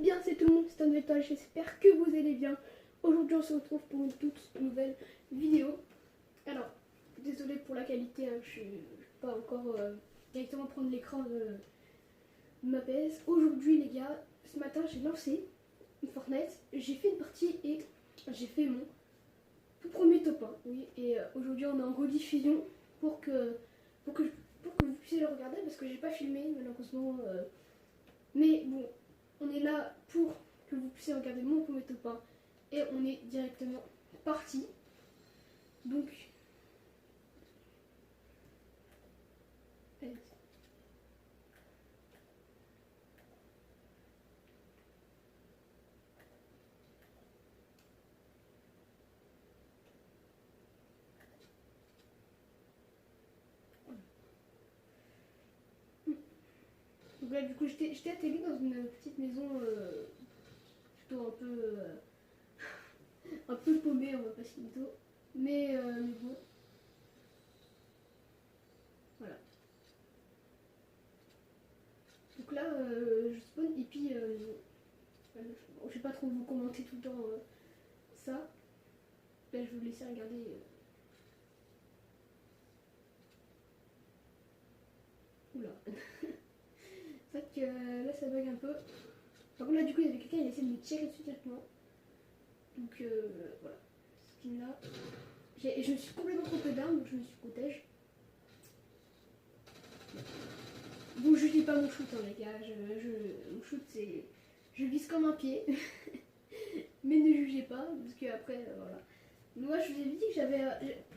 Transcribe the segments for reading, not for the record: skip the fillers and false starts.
bien, c'est tout le monde, c'est un étoile, j'espère que vous allez bien. Aujourd'hui on se retrouve pour une toute nouvelle vidéo. Alors, désolé pour la qualité, hein, je ne vais pas encore directement prendre l'écran de ma PS. Aujourd'hui les gars, ce matin j'ai lancé une Fortnite, j'ai fait une partie et j'ai fait mon tout premier top 1. Oui, et aujourd'hui on est en rediffusion pour que vous puissiez le regarder parce que j'ai pas filmé malheureusement. Mais bon, on est là pour que vous puissiez regarder mon premier top 1 et on est directement parti. Donc, allez. Donc là, du coup, j'étais atterri dans une petite maison plutôt un peu paumée, on va pas se mytho. Mais bon, voilà. Donc là, je spawn et puis je vais pas trop vous commenter tout le temps ça. Là, je vais vous laisser regarder. Oula. C'est vrai que là, ça bug un peu. Par contre, là, du coup, il y avait quelqu'un qui a essayé de me tirer dessus directement. Donc voilà. Ce skin là. Je me suis complètement trompée d'arme, donc je me suis protège. Bon, je dis pas mon shoot, hein, les gars. Mon shoot, c'est. Je vise comme un pied. Mais ne jugez pas, parce que après, voilà. Moi, je vous avais dit que j'avais.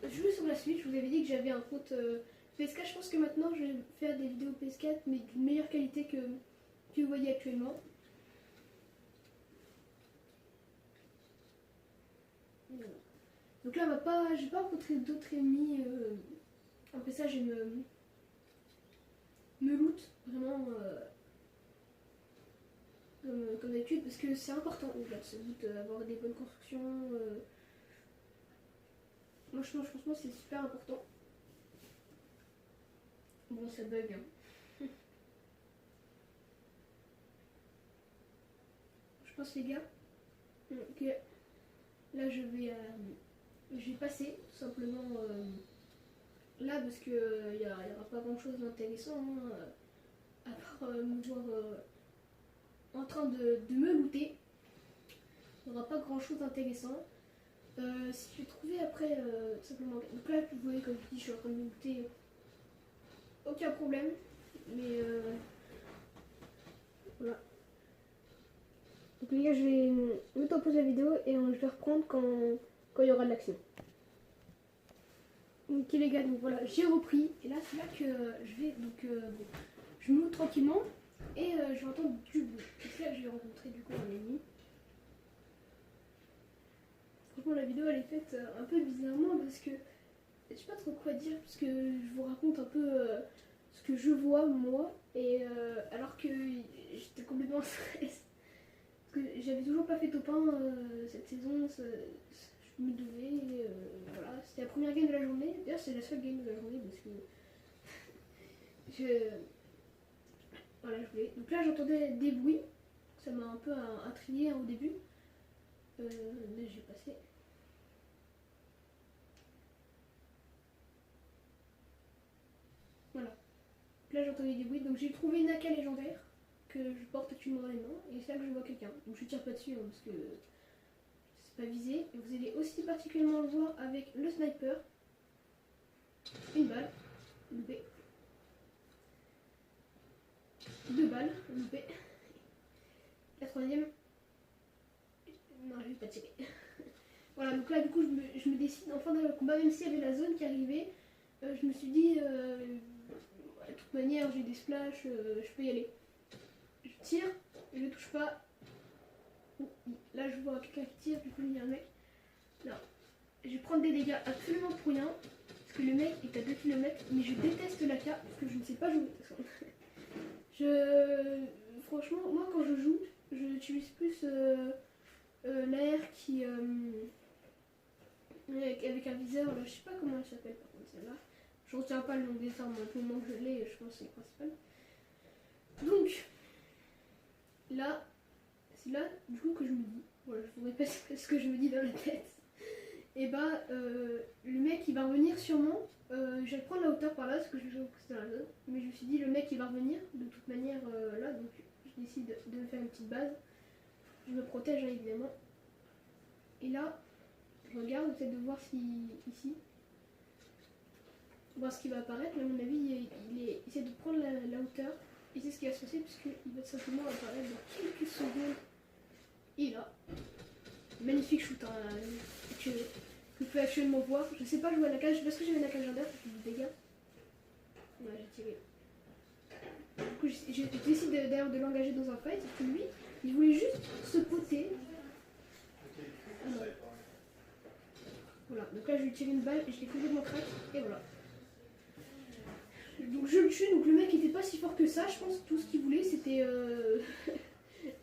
Je jouais sur la Switch, je vous avais dit que j'avais un compte PS4. Je pense que maintenant, je vais faire des vidéos PS4, mais d'une meilleure qualité que vous voyez actuellement. Voilà. Donc là, j'ai pas rencontré d'autres ennemis. Après ça, j'ai me loot vraiment comme d'habitude parce que c'est important déjà de se loot, avoir des bonnes constructions. Moi, franchement, c'est super important. Bon, ça bug. Hein. Je pense, les gars, que là, je vais passer tout simplement là parce que il y aura pas grand chose d'intéressant hein, à part me voir en train de me looter. Il n'y aura pas grand chose d'intéressant. Si je vais trouver après simplement. Donc là, vous voyez, comme je dis, je suis en train de me looter. Aucun problème. Mais voilà. Donc les gars, je vais mettre en pause la vidéo et je vais reprendre quand il y aura de l'action. Ok les gars, donc voilà, j'ai repris. Et là, c'est là que je vais. Donc bon, je me loot tranquillement. Et je vais entendre du bruit. C'est là que je vais rencontrer du coup un ennemi. Franchement, la vidéo elle est faite un peu bizarrement parce que je sais pas trop quoi dire. Parce que je vous raconte un peu ce que je vois moi. Et alors que j'étais complètement en stress. Parce que j'avais toujours pas fait top 1 cette saison. Je me devais. Voilà, c'était la première game de la journée. D'ailleurs, c'est la seule game de la journée parce que. Voilà, je voulais. Donc là, j'entendais des bruits. Ça m'a un peu intrigué au début. Mais j'ai passé. Voilà. Donc là, j'entendais des bruits. Donc j'ai trouvé une AK légendaire que je porte actuellement dans les mains. Et c'est là que je vois quelqu'un. Donc je tire pas dessus hein, parce que c'est pas visé. Et vous allez aussi particulièrement le voir avec le sniper. Une balle. Loupé. Deux balles. Loupé. La troisième. Non, je vais pas tirer. Voilà, donc là, du coup, je me décide enfin dans le combat, même s'il y avait la zone qui arrivait. Je me suis dit, de toute manière, j'ai des splashs, je peux y aller. Je tire, je ne touche pas. Là, je vois quelqu'un qui tire, du coup, il y a un mec. Là, je vais prendre des dégâts absolument pour rien. Parce que le mec est à 2 km, mais je déteste l'AK parce que je ne sais pas jouer. Franchement, moi, quand je joue, j'utilise plus l'AR qui. Avec un viseur, là, je sais pas comment elle s'appelle par contre celle-là. Je retiens pas le nom des armes, pour le moment que je l'ai, je pense que c'est le principal. Donc, là, c'est là du coup que je me dis, voilà, je voudrais pas ce que je me dis dans la tête. Et bah le mec il va revenir sûrement, je vais prendre la hauteur par là parce que je trouve que c'est dans la zone, mais je me suis dit le mec il va revenir de toute manière là, donc je décide de me faire une petite base, je me protège hein, évidemment, et là je regarde, j'essaie de voir si ici, voir ce qui va apparaître, mais à mon avis il essaie de prendre la hauteur, et c'est ce qui va se passer puisqu'il va simplement apparaître dans quelques secondes, et là, magnifique shoot hein, que vous pouvez actuellement voir. Je sais pas jouer à la cage, parce que j'avais la cage en l'air, je fais du dégâts. Voilà, j'ai tiré. Du coup, j'ai décidé d'ailleurs de l'engager dans un fight, parce que lui, il voulait juste se poter. Voilà, donc là je lui ai tiré une balle et je l'ai complètement crack, et voilà. Donc je le tue, donc le mec était pas si fort que ça, je pense que tout ce qu'il voulait c'était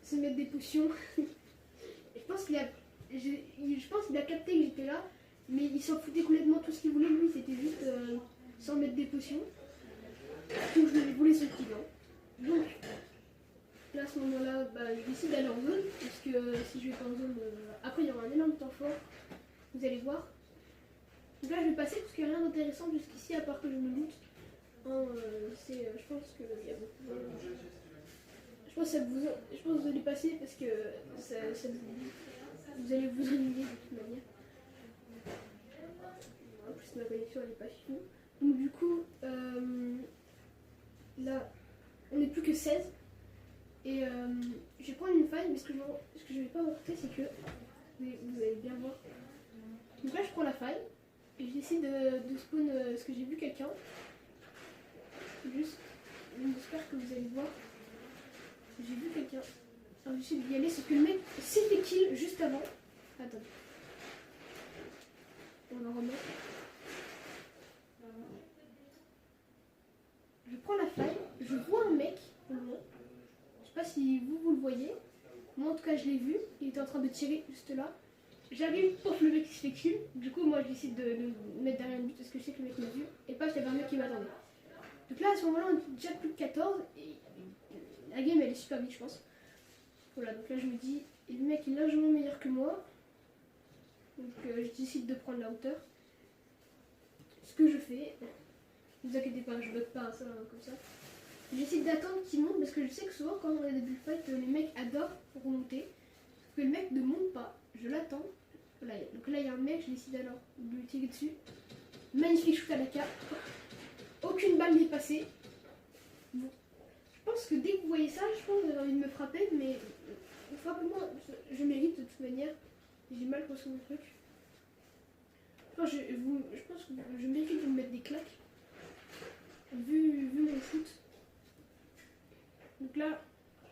se mettre des potions. Je pense qu'il a capté que j'étais là, mais il s'en foutait complètement, tout ce qu'il voulait lui c'était juste s'en mettre des potions. Donc je voulais ce kill. Hein. Donc là à ce moment-là, bah, je décide d'aller en zone, parce que si je vais pas en zone, après il y aura un énorme temps fort, vous allez voir. Donc là je vais passer parce qu'il n'y a rien d'intéressant jusqu'ici à part que je me loot. Hein, je pense qu'il y a beaucoup. Je pense que vous allez passer parce que vous allez vous ennuyer de toute manière. En plus ma connexion elle est pas finie. Donc du coup là on n'est plus que 16 et je vais prendre une faille, mais ce que je vais pas vous montrer c'est que vous allez bien voir. Donc là je prends la faille et je décide de spawn parce que j'ai vu quelqu'un. Juste, j'espère que vous allez voir. J'ai vu quelqu'un. Alors j'essaie d'y aller, sauf que le mec s'est fait kill juste avant. Attends. On en remet. Je prends la faille, je vois un mec au loin. Je sais pas si vous le voyez. Moi en tout cas je l'ai vu, il était en train de tirer juste là. J'arrive, pof, le mec qui se fait kill. Du coup moi je décide de me mettre derrière le but parce que je sais que le mec m'a vu. Et pas, il y avait un mec qui m'attendait. Donc là à ce moment-là on est déjà plus de 14 et la game elle est super vite je pense. Voilà, donc là je me dis, et le mec est largement meilleur que moi. Donc je décide de prendre la hauteur. Ce que je fais, ne vous inquiétez pas, je bloque pas ça comme ça. J'essaie d'attendre qu'il monte parce que je sais que souvent quand on est début de fight, les mecs adorent remonter. Sauf que le mec ne monte pas, je l'attends. Voilà, donc là il y a un mec, je décide alors de lui tirer dessus. Magnifique shoot à la carte. Aucune balle n'est passée. Bon. Je pense que dès que vous voyez ça, je pense que vous avez envie de me frapper, mais frappez-moi, je mérite de toute manière. J'ai mal construit mon truc. Enfin, je pense que je mérite de me mettre des claques. Vu mon foot. Donc là,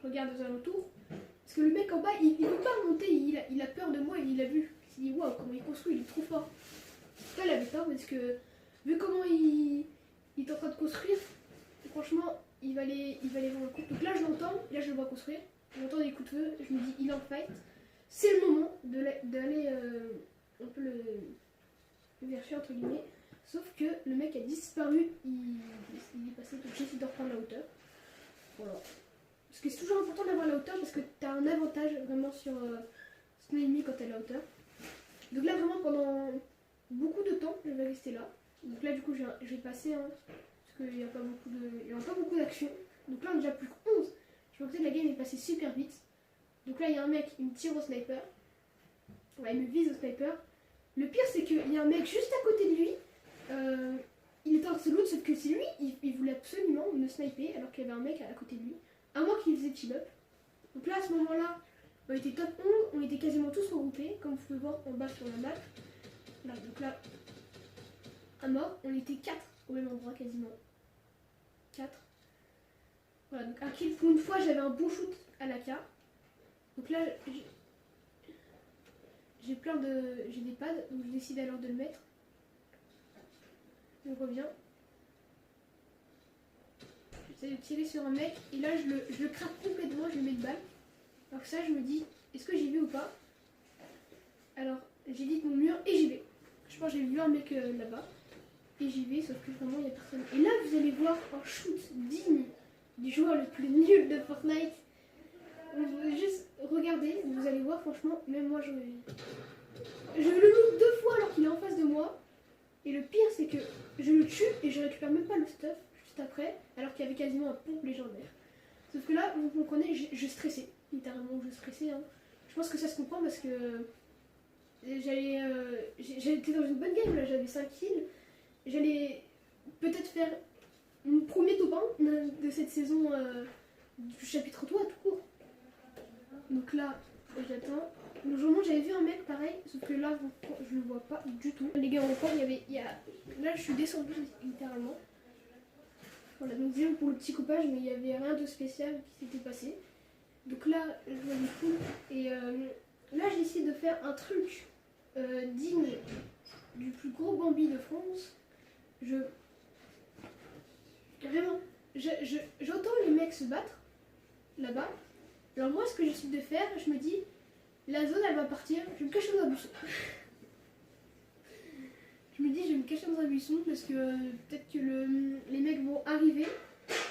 je regarde aux alentours. Parce que le mec en bas, il ne peut pas monter, il a peur de moi, il a vu. Il s'est dit, waouh, comment il construit, il est trop fort. Là, il avait peur parce que, vu comment il est en train de construire, franchement, il va aller voir le coup. Donc là, je l'entends, là, je le vois construire. J'entends des coups de feu, je me dis, il est en fight. C'est le moment d'aller un peu le verser entre guillemets. Sauf que le mec a disparu, il est passé, donc j'essaie de reprendre la hauteur. Voilà. Parce que c'est toujours important d'avoir la hauteur parce que tu as un avantage vraiment sur son ennemi quand tu as la hauteur. Donc là, vraiment, pendant beaucoup de temps, je vais rester là. Donc là, du coup, je vais passer, hein, parce qu'il n'y a pas beaucoup d'action. Donc là, on est déjà plus que 11. Je pensais que la game est passée super vite. Donc là, il y a un mec, il me tire au sniper. Ouais, il me vise au sniper. Le pire, c'est qu'il y a un mec juste à côté de lui. Il était en solo, sauf que c'est lui, il voulait absolument me sniper alors qu'il y avait un mec à côté de lui. À moi qui faisait team up. Donc là, à ce moment-là, on était top 11, on était quasiment tous regroupés, comme vous pouvez voir en bas sur la map. Là, donc là, à mort, on était 4 au même endroit quasiment. 4. Voilà, donc un kill. Pour une fois, j'avais un bon shoot à la K. Donc là, j'ai des pads, donc je décide alors de le mettre. Je reviens. J'essaie de tirer sur un mec et là je le craque complètement, je lui mets de balle. Alors ça je me dis, est-ce que j'y vais ou pas? Alors j'édite mon mur et j'y vais. Je pense que j'ai vu un mec là-bas. Et j'y vais, sauf que vraiment il n'y a personne. Et là vous allez voir un shoot digne du joueur le plus nul de Fortnite. Vous pouvez juste regarder. voir, franchement, même moi je le loupe 2 fois alors qu'il est en face de moi. Et le pire c'est que je le tue et je récupère même pas le stuff juste après, alors qu'il y avait quasiment un pompe légendaire. Sauf que là, vous comprenez, je stressais, littéralement je stressais. Hein. Je pense que ça se comprend parce que j'étais dans une bonne game, là j'avais 5 kills. J'allais peut-être faire mon premier top 1 de cette saison du chapitre 3 tout court. Donc là, j'attends. Le jour où j'avais vu un mec pareil, sauf que là, je le vois pas du tout. Les gars, encore, là, je suis descendue littéralement. Voilà, donc désolé pour le petit coupage, mais il n'y avait rien de spécial qui s'était passé. Donc là, je vois des poules. Et là, j'ai essayé de faire un truc digne du plus gros Bambi de France. Vraiment, j'entends les mecs se battre là-bas. Alors moi, ce que j'essaie de faire, je me dis, la zone, elle va partir, je vais me cacher dans un buisson. Je me dis, je vais me cacher dans un buisson parce que peut-être que les mecs vont arriver.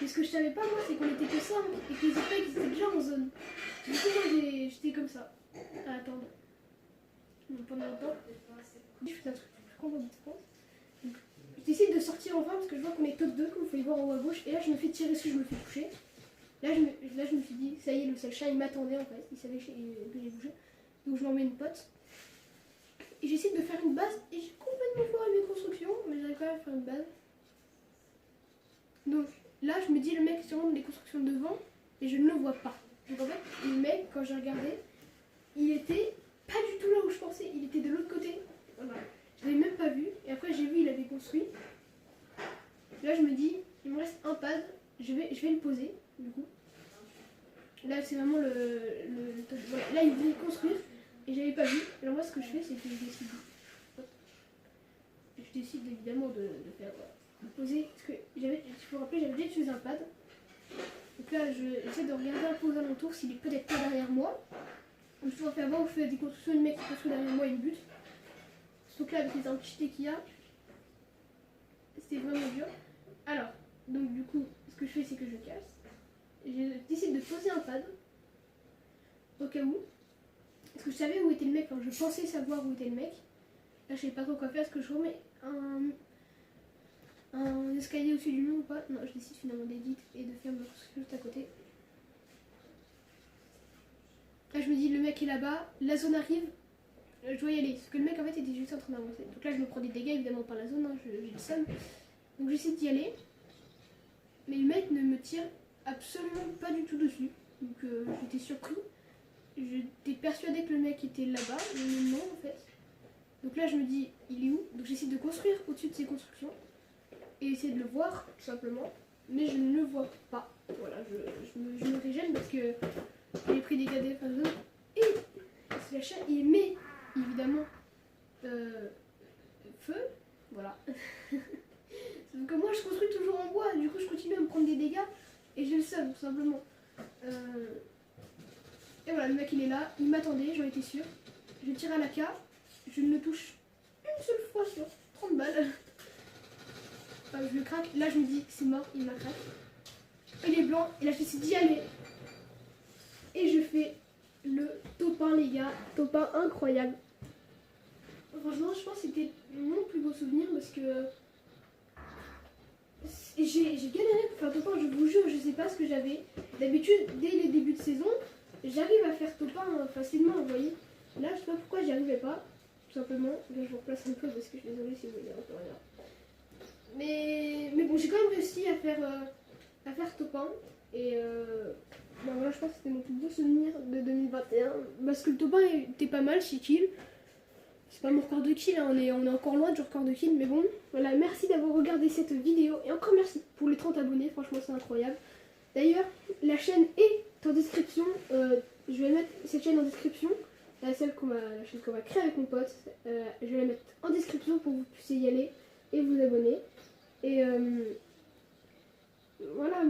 Mais ce que je savais pas, moi, c'est qu'on était que ça et que les autres mecs étaient déjà en zone. Du coup, moi, j'étais comme ça, à attendre. Donc, pendant longtemps, je fais un truc, je comprends pas. J'essaie de sortir enfin parce que je vois qu'on est top 2, comme vous pouvez voir en haut à gauche. Et là, je me fais tirer dessus, je me fais toucher. Là, je me suis dit, ça y est, le seul chat, il m'attendait en fait. Il savait que j'ai bougé. Donc, je m'en mets une pote. Et j'essaie de faire une base. Et j'ai complètement foiré mes constructions. Mais j'arrive quand même à faire une base. Donc, là, je me dis, le mec, c'est sûrement des constructions devant. Et je ne le vois pas. Donc, en fait, le mec, quand j'ai regardé, il était pas du tout là où je pensais. Il était de l'autre côté. Voilà. Je l'avais même pas vu. Et après, j'ai vu, il avait construit. Là, je me dis, il me reste un pad. Je vais le poser. Du coup, là c'est vraiment voilà. Là il voulait construire et j'avais pas vu. Alors moi ce que je fais c'est que je décide évidemment de faire de poser parce que j'avais, il faut rappeler, j'avais déjà utilisé un pad. Donc là j'essaie de regarder un peu aux alentours s'il est peut-être pas derrière moi. Je dois faire voir où je fais des constructions, une mec qui construit derrière moi et une butte. Donc là avec les entités qu'il y a, c'était vraiment dur. Alors donc du coup ce que je fais c'est que je casse. Je décide de poser un pad au cas où. Parce que je savais où était le mec, enfin je pensais savoir où était le mec. Là je sais pas trop quoi faire, est-ce que je remets un escalier au-dessus du mur ou pas? Non, je décide finalement d'éditer et de faire ma construction juste à côté. Là je me dis le mec est là-bas, la zone arrive, je dois y aller. Parce que le mec en fait était juste en train d'avancer. Donc là je me prends des dégâts évidemment par la zone, hein, j'ai le seum. Donc j'essaie d'y aller. Mais le mec ne me tire absolument pas du tout dessus. Donc j'étais surpris. J'étais persuadée que le mec était là-bas, mais non en fait. Donc là je me dis il est où? Donc j'essaie de construire au-dessus de ces constructions. Et essayer de le voir tout simplement. Mais je ne le vois pas. Voilà, je me régène parce que j'ai pris des dégâts des phases. Et Slash il met évidemment feu. Voilà. Donc moi je construis toujours en bois, du coup je continue à me prendre des dégâts et j'ai le seum tout simplement. Et voilà, le mec il est là, il m'attendait, j'en étais sûre. Je tire à la K, je ne le touche une seule fois sur 30 balles. Je le craque, là je me dis c'est mort, il m'a craqué. Il est blanc, et là je décide d'y aller. Et je fais le top 1 les gars, top 1 incroyable. Franchement je pense que c'était mon plus beau souvenir parce que j'ai galéré pour faire top 1, je vous jure, je sais pas ce que j'avais. D'habitude, dès les débuts de saison, j'arrive à faire top 1 facilement, vous voyez. Là, je sais pas pourquoi j'y arrivais pas, tout simplement. Là, je vous replace un peu parce que je suis désolée si vous voyez un peu rien. Mais bon, j'ai quand même réussi à faire top 1. Et voilà, je pense que c'était mon plus beau souvenir de 2021. Parce que le top 1 était pas mal, 6 kills. C'est pas mon record de kill, hein. On est encore loin du record de kill, mais bon. Voilà, merci d'avoir regardé cette vidéo. Et encore merci pour les 30 abonnés, franchement c'est incroyable. D'ailleurs, la chaîne est en description. Je vais mettre cette chaîne en description. La chaîne qu'on va créer avec mon pote. Je vais la mettre en description pour que vous puissiez y aller et vous abonner. Et voilà,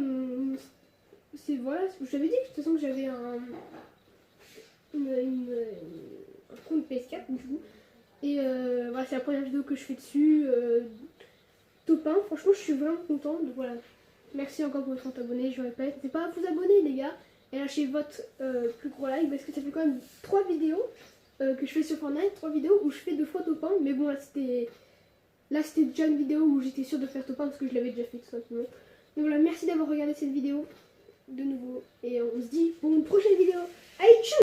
voilà. Je t'avais dit que de toute façon que j'avais un compte PS4 du coup. Et voilà, c'est la première vidéo que je fais dessus. Top 1, franchement je suis vraiment contente. Donc voilà, merci encore pour les 30 abonnés, je répète. N'hésitez pas à vous abonner les gars. et lâcher votre plus gros like parce que ça fait quand même 3 vidéos que je fais sur Fortnite, 3 vidéos où je fais 2 fois top 1, mais bon là c'était déjà une vidéo où j'étais sûre de faire top 1 parce que je l'avais déjà fait tout simplement. Donc voilà, merci d'avoir regardé cette vidéo de nouveau et on se dit pour une prochaine vidéo. Allez, tchou!